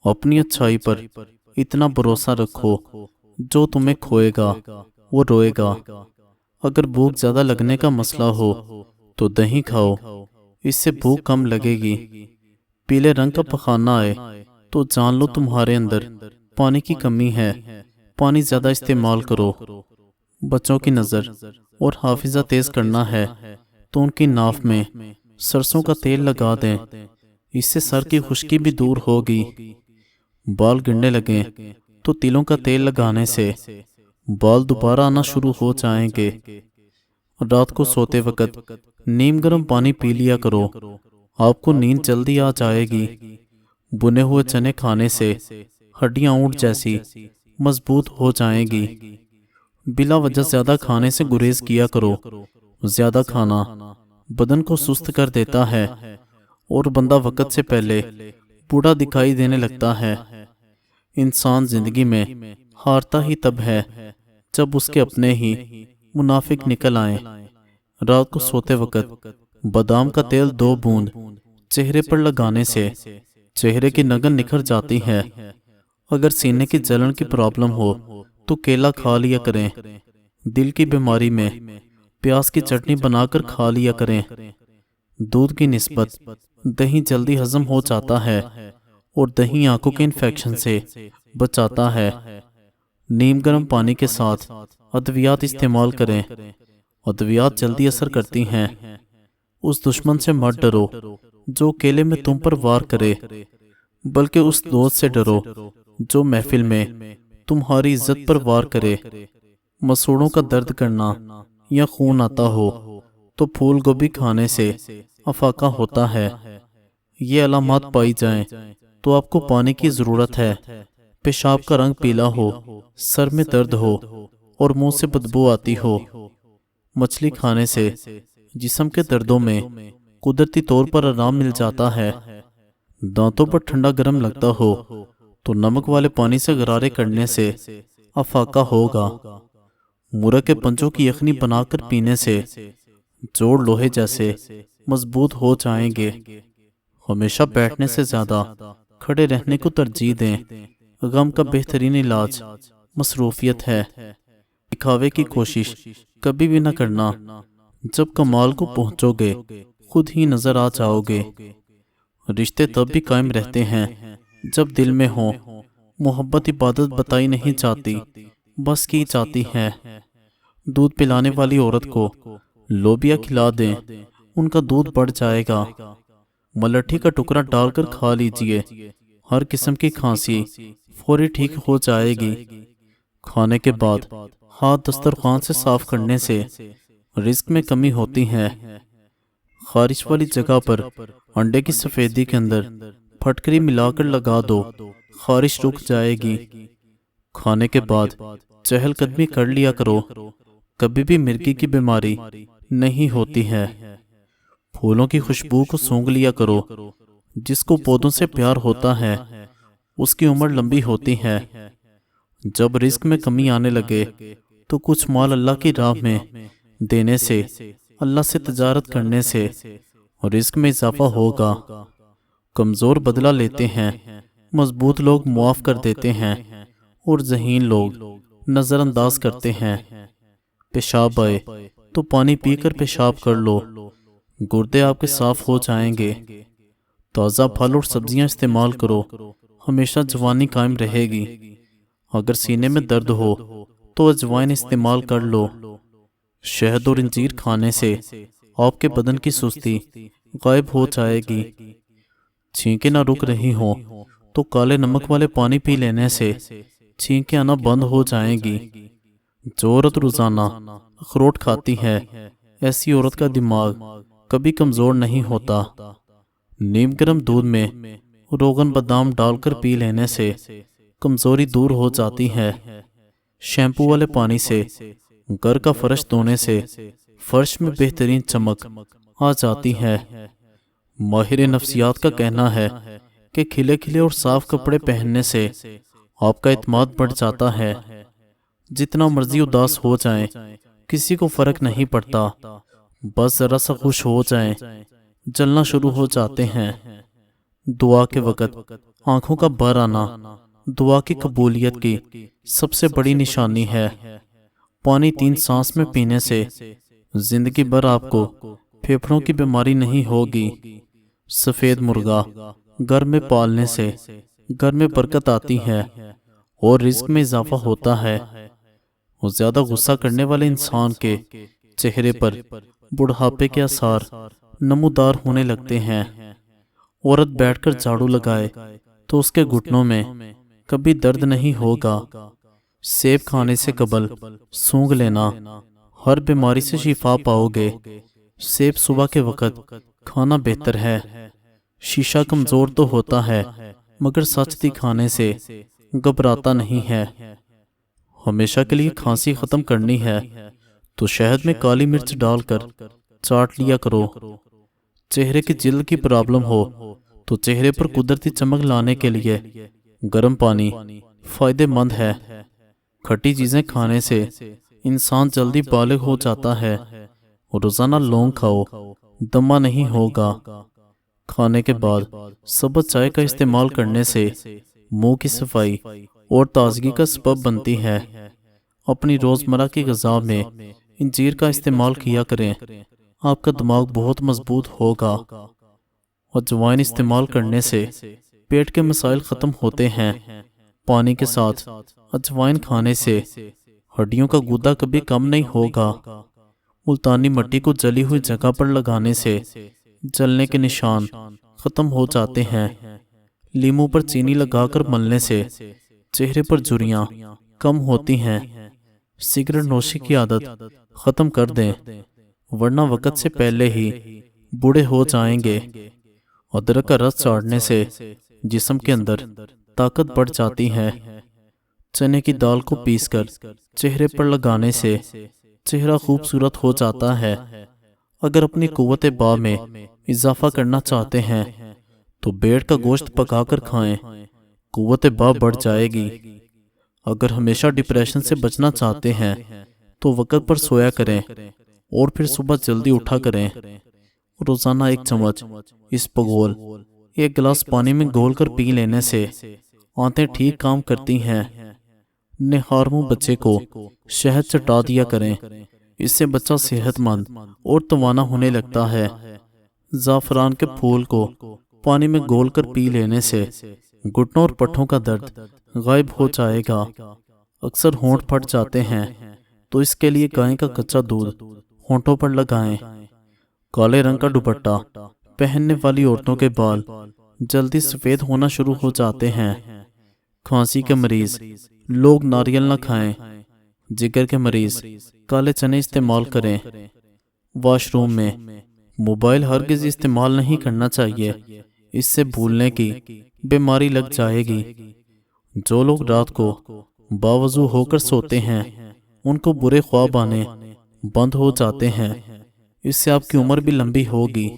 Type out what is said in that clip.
अपनी अच्छाई पर इतना भरोसा रखो, जो तुम्हें खोएगा वो रोएगा। अगर भूख ज़्यादा लगने का मसला हो तो दही खाओ, इससे भूख कम लगेगी। पीले रंग का पखाना आए तो जान लो तुम्हारे अंदर पानी की कमी है। पानी ज़्यादा इस्तेमाल करो। बच्चों की नज़र और हाफिज़ा तेज़ करना है तो उनकी नाफ में सरसों का तेल लगा दें, इससे सर की खुश्की भी दूर होगी। बाल गिरने लगें तो तिलों का तेल लगाने से बाल दोबारा आना शुरू हो जाएंगे। रात को सोते वक्त नीम गर्म पानी पी लिया करो, आपको नींद जल्दी आ जाएगी। बुने हुए चने खाने से हड्डियां ऊंट जैसी मजबूत हो जाएंगी। बिला वजह ज्यादा खाने से गुरेज किया करो। ज्यादा खाना बदन को सुस्त कर देता है और बंदा वक्त से पहले बूढ़ा दिखाई देने लगता है। इंसान जिंदगी में हारता ही तब है जब उसके अपने ही मुनाफिक निकल आए। रात को सोते वक्त बादाम का तेल 2 बूंद चेहरे पर लगाने से चेहरे की नगन निखर जाती है। अगर सीने की जलन की प्रॉब्लम हो तो केला खा लिया करें। दिल की बीमारी में प्याज की चटनी बनाकर खा लिया करें। दूध की निस्बत दही जल्दी हजम हो जाता है और दही आंखों के इन्फेक्शन से बचाता है। नीम गर्म पानी के साथ अद्वियात इस्तेमाल करें। अद्वियात जल्दी असर करती हैं। उस दुश्मन से मत डरो जो केले में तुम पर वार करे, बल्कि उस दोस्त से डरो जो महफिल में तुम्हारी इज्जत पर वार करे। मसूड़ों का दर्द करना या खून आता हो तो फूल गोभी खाने से अफाका होता है। ये अलामात पाई जाएं तो आपको पानी की ज़रूरत है। पेशाब का रंग पीला हो, सर में दर्द हो और मुंह से बदबू आती हो। मछली खाने से जिस्म के दर्दों में कुदरती तौर पर आराम मिल जाता है। दांतों पर ठंडा गर्म लगता हो तो नमक वाले पानी से गरारे करने से अफाका होगा। मुर्ग के पंजों की यखनी बनाकर पीने से जोड़ लोहे जैसे मजबूत हो जाएंगे। हमेशा बैठने से ज्यादा खड़े रहने को तरजीह दें। गम का बेहतरीन इलाज मसरूफियत है। दिखावे की कोशिश कभी भी न करना। जब कमाल को पहुंचोगे खुद ही नजर आ जाओगे। रिश्ते तब भी कायम रहते हैं जब दिल में हो। मोहब्बत इबादत बताई नहीं जाती, बस की जाती है। दूध पिलाने वाली औरत को लोबिया खिला दें, उनका दूध बढ़ जाएगा। मलट्ठी का टुकड़ा डालकर खा लीजिए, हर किस्म की खांसी फौरी ठीक हो जाएगी। खाने के बाद हाथ दस्तरखान से साफ करने से रिस्क में कमी होती है। खारिश वाली जगह पर अंडे की सफेदी के अंदर फटकरी मिलाकर लगा दो, खारिश रुक जाएगी। खाने के बाद चहलकदमी कर लिया करो, कभी भी मिर्गी की बीमारी नहीं होती है। फूलों की खुशबू को सूंघ लिया करो। जिसको पौधों से प्यार होता है उसकी उम्र लंबी होती है। जब रिस्क में कमी आने लगे तो कुछ माल अल्लाह की राह में देने से, अल्लाह से तजारत करने से रिस्क में इजाफा होगा। कमज़ोर बदला लेते हैं, मजबूत लोग मुआफ कर देते हैं और ज़हीन लोग नज़रअंदाज करते हैं। पेशाब आए तो पानी पीकर पेशाब कर लो, गुर्दे आपके साफ हो जाएंगे। ताज़ा फल और सब्जियां इस्तेमाल करो, हमेशा जवानी कायम रहेगी। अगर सीने में दर्द हो तो अजवाइन इस्तेमाल कर लो। शहद और इंजीर खाने से आपके बदन की सुस्ती गायब हो जाएगी। छींकें ना रुक रही हो तो काले नमक वाले पानी पी लेने से छींकें आना बंद हो जाएंगी। जो औरत रोजाना अखरोट खाती है, ऐसी औरत का दिमाग कभी कमजोर नहीं होता। नीम गर्म दूध में रोगन बादाम डालकर पी लेने से कमजोरी दूर हो जाती है। शैम्पू वाले पानी से घर का फर्श धोने से फर्श में बेहतरीन चमक आ जाती है। माहिर नफ्सियात का कहना है कि खिले खिले और साफ कपड़े पहनने से आपका इत्मीनान बढ़ जाता है। जितना मर्जी उदास हो जाएं, किसी को फर्क नहीं पड़ता। बस जरा सा खुश हो जाएं, जलना शुरू हो जाते हैं। दुआ के वक्त آنکھوں کا بر آنا دعا کی قبولیت کی سب سے بڑی نشانی ہے۔ پانی 3 سانس میں پینے سے زندگی بھر آپ کو پھیپھڑوں کی بیماری نہیں ہوگی۔ سفید مرغا گھر میں پالنے سے گھر میں برکت آتی ہے اور رزق میں اضافہ ہوتا ہے۔ وہ زیادہ غصہ کرنے والے انسان کے چہرے پر بڑھاپے کے آثار نمودار ہونے لگتے ہیں۔ عورت بیٹھ کر جھاڑو لگائے تو اس کے گھٹنوں میں کبھی درد نہیں ہوگا۔ سیب کھانے سے قبل سونگھ لینا، ہر بیماری سے شفا پاؤ گے۔ سیب صبح کے وقت کھانا بہتر ہے۔ شیشہ کمزور تو ہوتا ہے مگر سچ دکھانے سے گھبراتا نہیں ہے۔ ہمیشہ کے لیے کھانسی ختم کرنی ہے تو شہد میں کالی مرچ ڈال کر چاٹ لیا کرو۔ چہرے کی جلد کی پرابلم ہو تو چہرے پر قدرتی چمک لانے کے لیے گرم پانی فائدہ مند ہے۔ کھٹی چیزیں کھانے سے انسان جلدی بالغ ہو جاتا ہے۔ روزانہ لونگ کھاؤ، دمہ نہیں ہوگا۔ کھانے کے بعد سبز چائے کا استعمال کرنے سے منہ کی صفائی اور تازگی کا سبب بنتی ہے۔ اپنی روزمرہ کی غذا میں انجیر کا استعمال کیا کریں، آپ کا دماغ بہت مضبوط ہوگا۔ اجوائن استعمال کرنے سے پیٹ کے مسائل ختم ہوتے ہیں۔ پانی کے ساتھ اجوائن کھانے سے ہڈیوں کا گودا کبھی کم نہیں ہوگا۔ ملتانی مٹی کو جلی ہوئی جگہ پر لگانے سے جلنے کے نشان ختم ہو جاتے ہیں۔ لیموں پر چینی لگا کر ملنے سے چہرے پر جھریاں کم ہوتی ہیں۔ سگریٹ نوشی کی عادت ختم کر دیں ورنہ وقت سے پہلے ہی بوڑھے ہو جائیں گے۔ ادرک کا رس چاڑنے سے جسم کے اندر طاقت بڑھ جاتی ہے۔ چنے کی دال کو پیس کر چہرے پر لگانے سے چہرہ خوبصورت ہو جاتا ہے۔ اگر اپنی قوت باہ میں اضافہ کرنا چاہتے ہیں تو بیڑ کا گوشت پکا کر کھائیں، قوت باہ بڑھ جائے گی۔ اگر ہمیشہ ڈپریشن سے بچنا چاہتے ہیں تو وقت پر سویا کریں اور پھر صبح جلدی اٹھا کریں۔ روزانہ 1 چمچ اسپغول 1 گلاس پانی میں گھول کر پی لینے سے آنتیں ٹھیک کام کرتی ہیں۔ نہارمو بچے کو شہد چٹا دیا کریں، اس سے بچہ صحت مند اور توانا ہونے لگتا ہے۔ زعفران کے پھول کو پانی میں گھول کر پی لینے سے گھٹنوں اور پٹھوں کا درد غائب ہو جائے گا۔ اکثر ہونٹ پھٹ جاتے ہیں تو اس کے لیے گائے کا کچا دودھ ہونٹوں پر لگائیں۔ کالے رنگ کا دوپٹہ پہننے والی عورتوں کے بال جلدی سفید ہونا شروع ہو جاتے ہیں۔ کھانسی کے مریض لوگ ناریل نہ کھائیں۔ جگر کے مریض کالے چنے استعمال کریں۔ واش روم میں موبائل ہرگز استعمال نہیں کرنا چاہیے، اس سے بھولنے کی بیماری لگ جائے گی۔ جو لوگ رات کو باوضو ہو کر سوتے ہیں ان کو برے خواب آنے بند ہو جاتے ہیں، اس سے آپ کی عمر بھی لمبی ہوگی۔